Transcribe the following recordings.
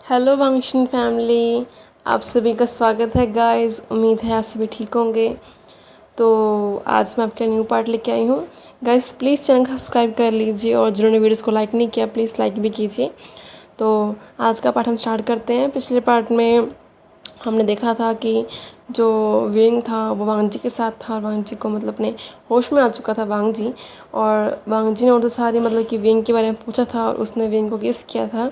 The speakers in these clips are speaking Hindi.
हेलो वांगशन फैमिली, आप सभी का स्वागत है गाइस। उम्मीद है आप सभी ठीक होंगे। तो आज मैं आपके न्यू पार्ट लेके आई हूँ। गाइस प्लीज़ चैनल को सब्सक्राइब कर लीजिए और जिन्होंने वीडियोस को लाइक नहीं किया प्लीज़ लाइक भी कीजिए। तो आज का पार्ट हम स्टार्ट करते हैं। पिछले पार्ट में हमने देखा था कि जो विंग था वो वांग जी के साथ था और वांग जी को मतलब अपने होश में आ चुका था वांग जी। और वांग जी ने उनसे सारी मतलब कि विंग के बारे में पूछा था और उसने विंग को गेस किया था,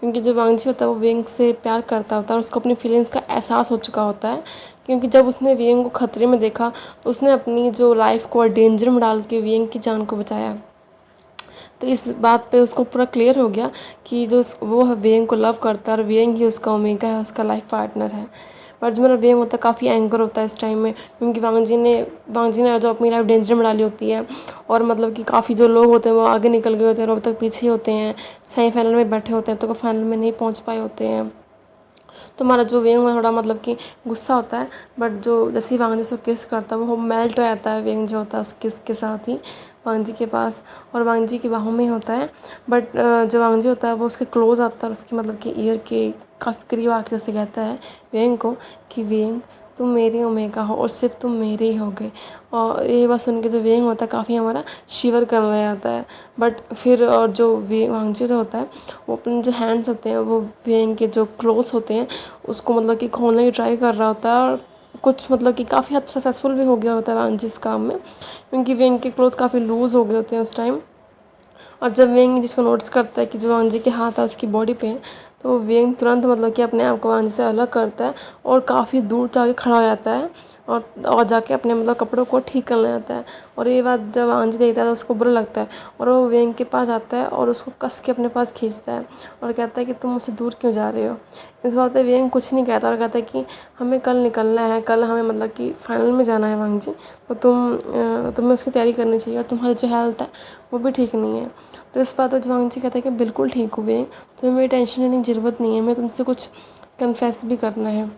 क्योंकि जो वांग जी होता है वो विंग से प्यार करता होता है और उसको अपनी फीलिंग्स का एहसास हो चुका होता है। क्योंकि जब उसने विंग को खतरे में देखा तो उसने अपनी जो लाइफ को डेंजर में डाल के विंग की जान को बचाया। तो इस बात पे उसको पूरा क्लियर हो गया कि वो वेंग को लव करता है और वेंग ही उसका ओमेगा है, उसका लाइफ पार्टनर है। पर जो मेरा वेंग होता है काफ़ी एंगर होता है इस टाइम में, क्योंकि वांग जी ने जो अपनी लाइफ डेंजर में डाली होती है और मतलब कि काफ़ी जो लोग होते हैं वो आगे निकल गए होते हैं और अब तक पीछे होते हैं, सेमीफाइनल में बैठे होते हैं तो वो फाइनल में नहीं पहुँच पाए होते हैं। तो हमारा जो वेंग में थोड़ा मतलब कि गुस्सा होता है। बट जो जैसे ही वांग जी उसको किस करता है वो मेल्ट हो जाता है वेंग जो होता है उस किस के साथ ही वांग जी के पास और वांग जी की बाहों में ही होता है। बट जो वांग जी होता है वो उसके क्लोज आता है और उसकी मतलब कि ईयर के काफ़ी करीब आके उसे कहता है वेंग को कि वेंग तुम मेरे ओमेगा हो और सिर्फ तुम मेरे ही होगे। और ये बात सुन के जो वेंग होता है काफ़ी हमारा शिवर करने लग जाता है। बट फिर और जो वांग जी जो होता है वो अपने जो हैंड्स होते हैं वो वेंग के जो क्लोज होते हैं उसको मतलब कि खोलने की ट्राई कर रहा होता है और कुछ मतलब कि काफ़ी हद सक्सेसफुल भी हो गया होता है वांग जी इस काम में, क्योंकि वेंग के क्लोथ काफ़ी लूज़ हो गए होते हैं उस टाइम। और जब वेंग जिसको नोटिस करता है कि जो वांग जी के हाथ है उसकी बॉडी पे है तो वेंग तुरंत मतलब कि अपने आप को वांग जी से अलग करता है और काफ़ी दूर जाके खड़ा हो जाता है और जाके अपने मतलब कपड़ों को ठीक करने जाता है। और ये बात जब वांग जी देखता है तो उसको बुरा लगता है और वो वेंग के पास आता है और उसको कस के अपने पास खींचता है और कहता है कि तुम मुझसे दूर क्यों जा रहे हो। इस बात पे वेंग कुछ नहीं कहता और कहता है कि हमें कल निकलना है, कल हमें मतलब कि फाइनल में जाना है वांग जी, तो तुम्हें उसकी तैयारी करनी चाहिए और तुम्हारी जो हेल्थ है वो भी ठीक नहीं है। तो इस बात पर वांग जी कहता है कि बिल्कुल ठीक हुए, तुम्हें मेरी टेंशन लेने की ज़रूरत नहीं है, मैं तुमसे कुछ कन्फेस भी करना है।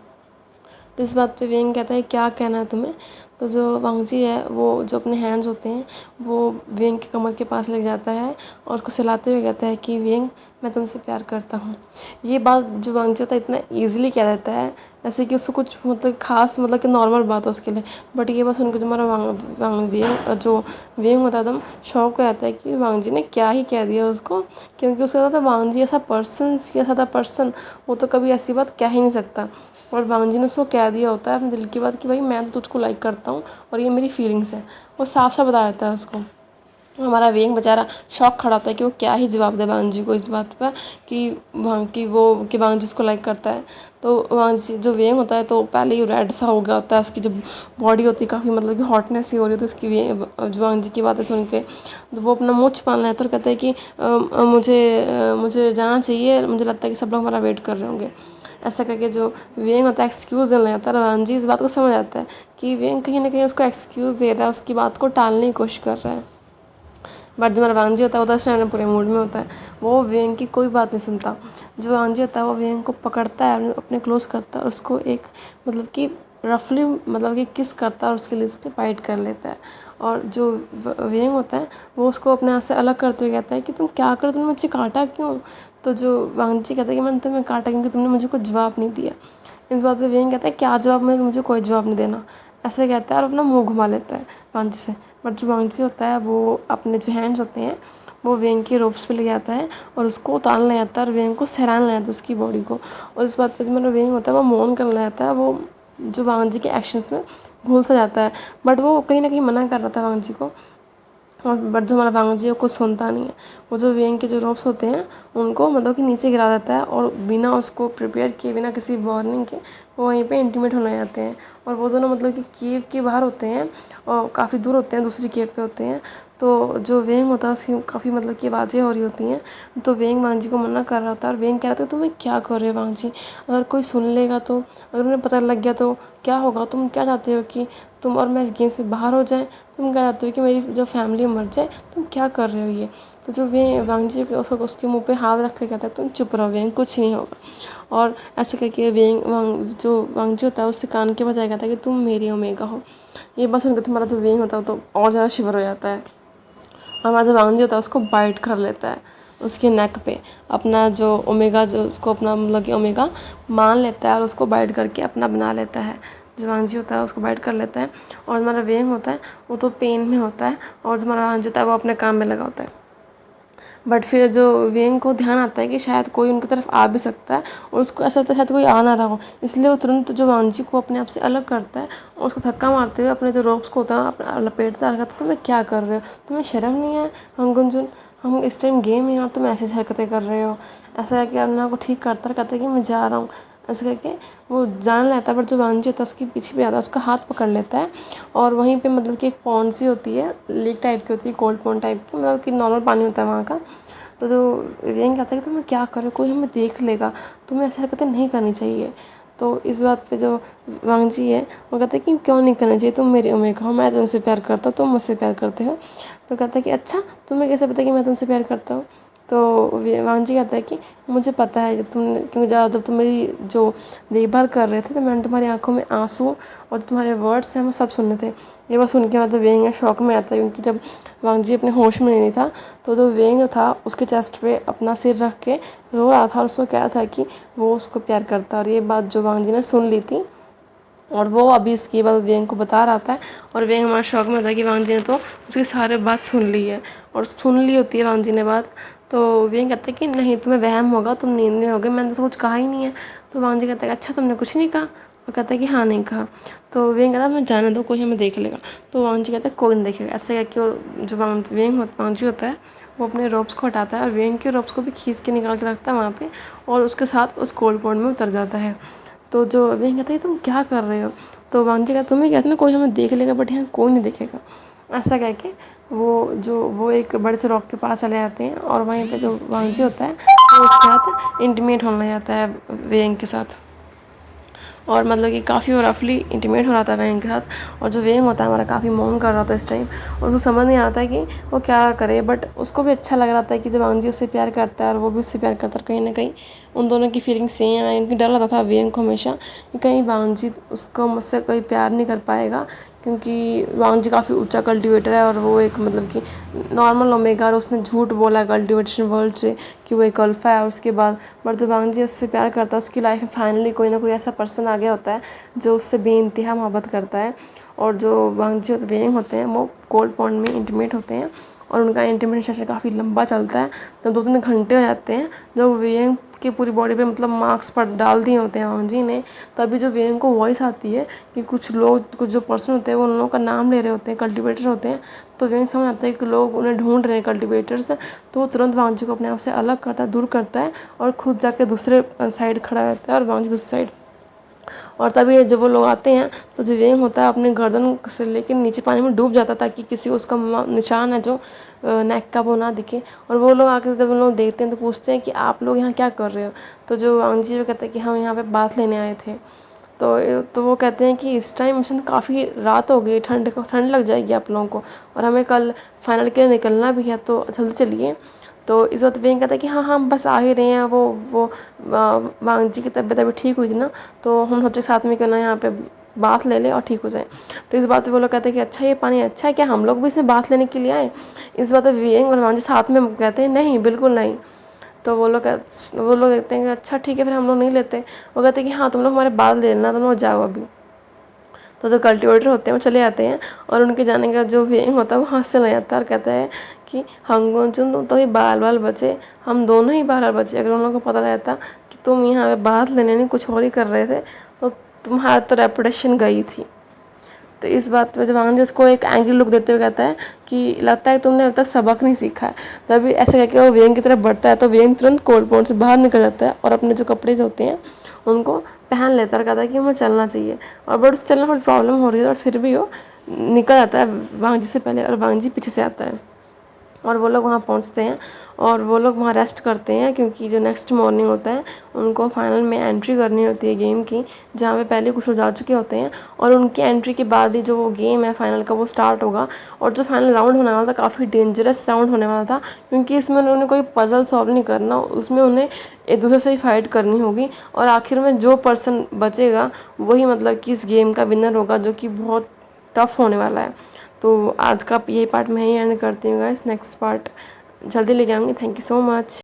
तो इस बात पे वेंग कहता है क्या कहना है तुम्हें। तो जो वांग जी है वो जो अपने हैंड्स होते हैं वो वेंग के कमर के पास ले जाता है और उसको सहलाते हुए कहता है कि वेंग मैं तुमसे प्यार करता हूँ। ये बात जो वांग जी होता है इतना ईजिली कह देता है ऐसे कि उसको कुछ मतलब खास मतलब कि नॉर्मल बात है उसके लिए। बट ये बात सुनकर जो हमारा वेंग होता है एकदम शौक हो जाता है कि वांग जी ने क्या ही कह दिया उसको, क्योंकि उसको लगता था वांग जी ऐसा पर्सन वो तो कभी ऐसी बात कह ही नहीं सकता। और वांग जी ने उसको कह दिया होता है अपने दिल की बात कि भाई मैं तो तुझको लाइक करता हूँ और ये मेरी फीलिंग्स है। वो साफ साफ बता देता है उसको। हमारा वेंग बेचारा शौक खड़ा होता है कि वो क्या ही जवाब दे वांग जी को इस बात पर कि वांग जी उसको लाइक करता है। तो वांग जी जो वेंग होता है तो पहले ही रेड सा हो गया होता है, उसकी जो बॉडी होती है काफ़ी मतलब कि हॉटनेस ही हो रही होती है उसकी वांग जी की बातें सुन के। तो वो अपना मुँह छुपाने लगता है और कहता है कि मुझे जाना चाहिए, मुझे लगता है कि सब लोग हमारा वेट कर रहे होंगे। ऐसा करके जो वेंग होता है एक्सक्यूज़ देने लगता है और वांग जी इस बात को समझ आता है कि वेंग कहीं ना कहीं उसको एक्सक्यूज़ दे रहा है, उसकी बात को टालने की कोशिश कर रहा है। बट जो हमारा वांग जी होता है वो 10 पूरे मूड में होता है, वो वेंग की कोई बात नहीं सुनता। जो वांग जी होता है वो वेंग को पकड़ता है अपने क्लोज करता है और उसको एक मतलब कि रफली मतलब कि किस करता है और उसके लिप्स पे बाइट कर लेता है। और जो वेंग होता है वो उसको अपने हाथ से अलग करते हुए कहता है कि तुम क्या करो, तुमने मुझे काटा क्यों। तो जो वांग जी कहता है कि मैंने तुम्हें काटा क्योंकि तुमने मुझे कुछ जवाब नहीं दिया। इस बात पे वेंग कहता है क्या जवाब, मैं मुझे कोई जवाब नहीं देना, ऐसे कहता है और अपना मुंह घुमा लेता है वांग जी से। बट जो वांग जी होता है वो अपने जो हैंड्स होते हैं वो वेंग के रोप्स पे ले जाता है और उसको उतारने ले जाता है और वेंग को सहराने ले जाता है उसकी बॉडी को। और इस बात पे जो मेरा वेंग होता है वो मौन करने लग जाता है, वो जो वांग जी के एक्शंस में घुल सा जाता है। बट वो कहीं ना कहीं मना कर रहा था वांग जी को। और बट जो हमारा वांग जी है वो कुछ सुनता नहीं है। वो जो वेंग के जो रोप्स होते हैं उनको मतलब कि नीचे गिरा देता है और बिना उसको प्रिपेयर किए, बिना किसी वार्निंग के वो वहीं पे इंटीमेट होने जाते हैं। और वो दोनों मतलब कि केव के बाहर होते हैं और काफ़ी दूर होते हैं, दूसरी केव पे होते हैं। तो जो वेंग होता है उसकी काफ़ी मतलब कि आवाज़ें हो रही होती हैं। तो वेंग वांग जी को मना कर रहा होता है और वेंग कह रहा था तुम क्या कर रहे हो वांग जी, अगर कोई सुन लेगा तो, अगर उन्हें पता लग गया तो क्या होगा। तुम क्या चाहते हो कि तुम और मैं इस गेम से बाहर हो जाएं, तुम क्या चाहते हो कि मेरी जो फैमिली मर जाए, तुम क्या कर रहे हो ये। तो जो वे वांग जी उसके मुंह पे हाथ रख के कहता है तुम चुप रहो वेंग, कुछ नहीं होगा। और ऐसे करके जो वांग जी होता है उससे कान के बजाय कहता है कि तुम मेरी ओमेगा हो। ये बात सुनकर तुम्हारा जो वेंग होता है तो और ज़्यादा शिवर हो जाता है। हमारा जो वांग जी होता है उसको बाइट कर लेता है उसके नेक पे अपना जो ओमेगा, जो उसको अपना मतलब कि ओमेगा मान लेता है और उसको बाइट करके अपना बना लेता है। जो वांगजी होता है उसको बाइट कर लेता है, और हमारा वेंग होता है वो तो पेन में होता है, और जो हमारा वांगजी होता है वो अपने काम में लगा होता है। बट फिर जो वेंग को ध्यान आता है कि शायद कोई उनकी तरफ आ भी सकता है, और उसको ऐसा लगता है शायद कोई आ ना रहा हो, इसलिए वो तुरंत जो वांगजी को अपने आप से अलग करता है और उसको धक्का मारते हुए अपने जो रोप्स को होता है अपना लपेटता है। कहता तुम्हें क्या कर रहे हो, तुम्हें शर्म नहीं है हंगुनजुन, हम इस टाइम गेम में और तुम ऐसी हरकतें कर रहे हो। ऐसा है कि अन्ना को ठीक करता है, कहता है कि मैं जा रहा हूँ। ऐसे करके वो जान लेता है, बट जो वांगजी होता है उसके पीछे भी आता है, उसका हाथ पकड़ लेता है। और वहीं पे मतलब कि एक पॉन्ड सी होती है, लेक टाइप की होती है, कोल्ड पॉन्ड टाइप की, मतलब कि नॉर्मल पानी होता है वहाँ का। तो जो वेंग कहता है कि तुम्हें क्या कर रहे हो, कोई हमें देख लेगा, तुम्हें ऐसी हरकतें नहीं करनी चाहिए। तो इस बात पे जो वांगजी है वो कहता है कि क्यों नहीं करना चाहिए, तुम मेरी ओमेगा हो, मैं तुमसे प्यार करता हूँ, तुम मुझसे प्यार करते हो। तो कहता है कि अच्छा तुम्हें कैसे पता कि मैं तुमसे प्यार करता हूँ। तो वांगजी कहता है कि मुझे पता है कि तुम, क्योंकि जब तुम मेरी जो देखभाल कर रहे थे तो मैंने तुम्हारी आंखों में आंसू और जो तुम्हारे वर्ड्स हैं वो सब सुने थे। ये बात सुन के मतलब वेंग शौक में आता है, क्योंकि जब वांगजी अपने होश में नहीं था तो जो वेंग जो था उसके चेस्ट पे अपना सिर रख के रो रहा था, और उसको कह रहा था कि वो उसको प्यार करता है। और ये बात जो वांगजी ने सुन ली थी, और वो अभी इसकी बात वेंग को बता रहा था, और वेंग हमारा शौक में था कि वांगजी ने तो उसकी सारी बात सुन ली है, और सुन ली होती है वांगजी ने बात। तो वेंग कहता है कि नहीं तुम्हें वहम होगा, तुम नींद में होगे, मैंने तो कुछ कहा ही नहीं है। तो वांगजी कहता है अच्छा तुमने कुछ नहीं कहा, और कहता है कि हाँ नहीं कहा। तो वेंग कहता है मैं जाने दो, कोई हमें देख लेगा। तो वांगजी कहता है कोई नहीं देखेगा। ऐसा कह के जो वांगजी होता है वो अपने रोप्स को हटाता है और वेंग के रोप्स को भी खींच के निकाल के रखता है वहाँ पे, और उसके साथ उस कोल्ड पॉन्ड में उतर जाता है। तो जो वेंग कहता है तुम क्या कर रहे हो। तो वांगजी कहता तुम्हें कहते ना कोई हमें देख लेगा, बट यहाँ कोई नहीं देखेगा। ऐसा कह के वो एक बड़े से रॉक के पास चले जाते हैं, और वहीं पे जो वांगजी होता है वो उसके साथ इंटीमेट होने जाता है वेंग के साथ। और मतलब कि काफ़ी वो रफली इंटीमेट हो रहा था वेंग के साथ, और जो वेंग होता है हमारा काफ़ी मोन कर रहा था इस टाइम, और उसको समझ नहीं आता कि वो क्या करे, बट उसको भी अच्छा लग रहा था कि जब वांगजी उससे प्यार करता है और वो भी उससे प्यार करता है, कहीं ना कहीं उन दोनों की फीलिंग सेम है। उनकी डर लगता था वेंग को हमेशा कि कहीं वांगजी उसको मुझसे कोई प्यार नहीं कर पाएगा, क्योंकि वांगजी काफ़ी ऊंचा कल्टीवेटर है, और वो एक मतलब कि नॉर्मल ओमेगा, और उसने झूठ बोला कल्टीवेशन वर्ल्ड से कि वो एक अल्फा है। और उसके बाद बट जो वांगजी उससे प्यार करता है उसकी लाइफ में फाइनली कोई ना कोई ऐसा पर्सन आ गया होता है जो उससे बेइंतहा मोहब्बत करता है। और जो वांगजी वेंग होते हैं वो कोल्ड पॉन्ड में इंटीमेट होते हैं, और उनका इंटीमेट सेशन काफ़ी लंबा चलता है, तो 2-3 घंटे हो जाते हैं। जो वेंग की पूरी बॉडी पे मतलब मार्क्स पर डाल दिए होते हैं वांगजी ने, तभी जो वेंग को वॉइस आती है कि कुछ जो पर्सन होते हैं वो उन लोगों का नाम ले रहे होते हैं, कल्टीवेटर होते हैं। तो वेंग समझ आता है कि लोग उन्हें ढूंढ रहे हैं कल्टीवेटर्स, तो वो तुरंत वांगजी को अपने आप से अलग करता है, दूर करता है, और खुद जाके दूसरे साइड खड़ा रहता है और वांगजी दूसरी साइड। और तभी जब वो लोग आते हैं तो जो वेंग होता है अपने गर्दन से लेकर नीचे पानी में डूब जाता है, ताकि किसी को उसका निशान है जो नेक का वो ना दिखे। और वो लोग आके जब उन लोग देखते हैं तो पूछते हैं कि आप लोग यहाँ क्या कर रहे हो। तो जो वांगजी वो कहते हैं कि हम यहाँ पे बात लेने आए थे। तो वो कहते हैं कि इस टाइम मिशन काफ़ी रात हो गई, ठंड लग जाएगी आप लोगों को, और हमें कल फाइनल के लिए निकलना भी है, तो जल्दी चलिए। तो इस वक्त वेंग कहता है कि हाँ हम बस आ ही रहे हैं, वो वांगजी की तबीयत अभी ठीक हुई थी ना, तो हम सोचे साथ में क्यों ना यहाँ पे बात ले ले और ठीक हो जाए। तो इस बात पे वो लोग कहते हैं कि अच्छा ये पानी अच्छा है क्या, हम लोग भी इसमें बात लेने के लिए आए। इस बात पे वेंग और वांगजी साथ में कहते हैं नहीं बिल्कुल नहीं। तो वो लोग कहते हैं कि अच्छा ठीक है फिर हम लोग नहीं लेते। वो कहते हैं कि हाँ तुम लोग हमारे बात ले लेना, तुम लोग जाओ अभी। तो जो कल्टीवेटर होते हैं वो चले जाते हैं, और उनके जाने का जो वेंग होता है वो हंसने लग जाता है और कहता है कि हंगोंचुन तुम तो ही बाल बचे, हम दोनों ही बाल बचे। अगर उन लोगों को पता रहता कि तुम यहाँ पे बात लेने नहीं कुछ और ही कर रहे थे तो तुम्हारा तो रेपुटेशन गई थी। तो इस बात पे जब वांगजी उसको एक एंग्री लुक देते हुए कहता है कि लगता है तुमने अब तक सबक नहीं सीखा है। तभी ऐसे कहकर वो वेंग की तरफ बढ़ता है, तो वेंग तुरंत कोल्ड पॉन्ड से बाहर निकल जाता है और अपने जो कपड़े जो होते हैं उनको पहन लेता है और कहता है कि मुझे चलना चाहिए। और बट उसे चलना थोड़ी प्रॉब्लम हो रही है, और फिर भी वो निकल जाता है वांगजी से पहले, और वांगजी पीछे से आता है। और वो लोग वहाँ पहुँचते हैं, और वो लोग वहाँ रेस्ट करते हैं, क्योंकि जो नेक्स्ट मॉर्निंग होता है उनको फाइनल में एंट्री करनी होती है गेम की, जहाँ पे पहले कुछ लोग जा चुके होते हैं, और उनकी एंट्री के बाद ही जो वो गेम है फाइनल का वो स्टार्ट होगा। और जो फाइनल राउंड होने वाला था काफ़ी डेंजरस राउंड होने वाला था, क्योंकि इसमें उन्हें कोई पजल सॉल्व नहीं करना, उसमें उन्हें एक दूसरे से ही फाइट करनी होगी, और आखिर में जो पर्सन बचेगा वही मतलब कि इस गेम का विनर होगा, जो कि बहुत टफ होने वाला है। तो आज का ये पार्ट मैं ही एंड करती हूँ गाइस, नेक्स्ट पार्ट जल्दी लेके आऊँगी। Thank you so much.